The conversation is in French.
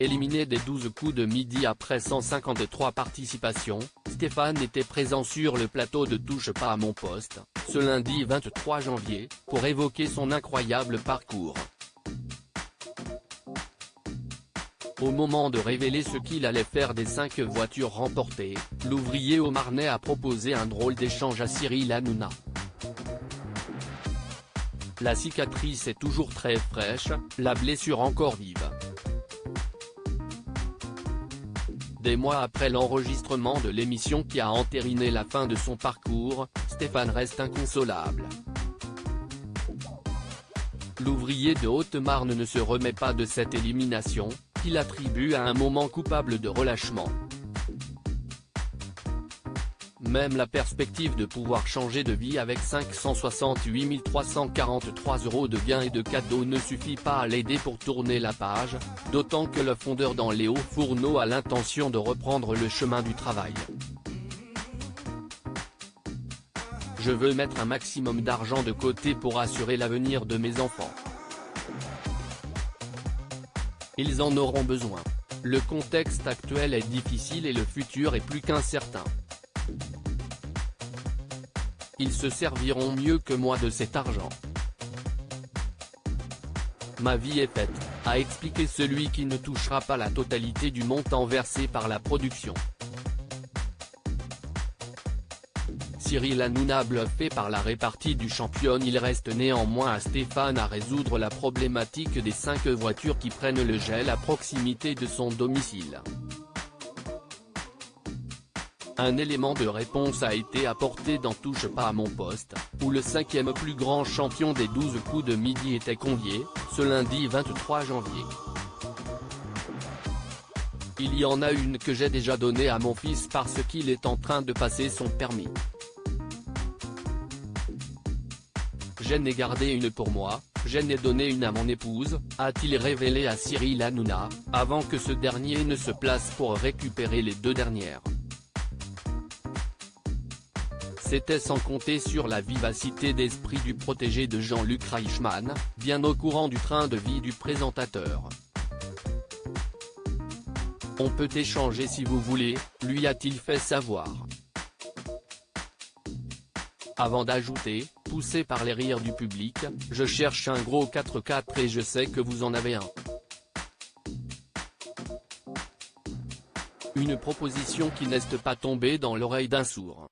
Éliminé des 12 coups de midi après 153 participations, Stéphane était présent sur le plateau de Touche pas à mon poste, ce lundi 23 janvier, pour évoquer son incroyable parcours. Au moment de révéler ce qu'il allait faire des 5 voitures remportées, l'ouvrier au Marnais a proposé un drôle d'échange à Cyril Hanouna. La cicatrice est toujours très fraîche, la blessure encore vive. Des mois après l'enregistrement de l'émission qui a entériné la fin de son parcours, Stéphane reste inconsolable. L'ouvrier de Haute-Marne ne se remet pas de cette élimination, qu'il attribue à un moment coupable de relâchement. Même la perspective de pouvoir changer de vie avec 568 343 € de gains et de cadeaux ne suffit pas à l'aider pour tourner la page, d'autant que le fondeur dans les hauts fourneaux a l'intention de reprendre le chemin du travail. Je veux mettre un maximum d'argent de côté pour assurer l'avenir de mes enfants. Ils en auront besoin. Le contexte actuel est difficile et le futur est plus qu'incertain. Ils se serviront mieux que moi de cet argent. Ma vie est faite, a expliqué celui qui ne touchera pas la totalité du montant versé par la production. Cyril Hanouna bluffé par la répartie du champion. Il reste néanmoins à Stéphane à résoudre la problématique des 5 voitures qui prennent le gel à proximité de son domicile. Un élément de réponse a été apporté dans Touche pas à mon poste, où le 5e plus grand champion des 12 coups de midi était convié, ce lundi 23 janvier. Il y en a une que j'ai déjà donnée à mon fils parce qu'il est en train de passer son permis. J'en ai gardé une pour moi, j'en ai donné une à mon épouse, a-t-il révélé à Cyril Hanouna, avant que ce dernier ne se place pour récupérer les 2 dernières. C'était sans compter sur la vivacité d'esprit du protégé de Jean-Luc Reichmann, bien au courant du train de vie du présentateur. On peut échanger si vous voulez, lui a-t-il fait savoir. Avant d'ajouter, poussé par les rires du public, je cherche un gros 4x4 et je sais que vous en avez un. Une proposition qui n'est pas tombée dans l'oreille d'un sourd.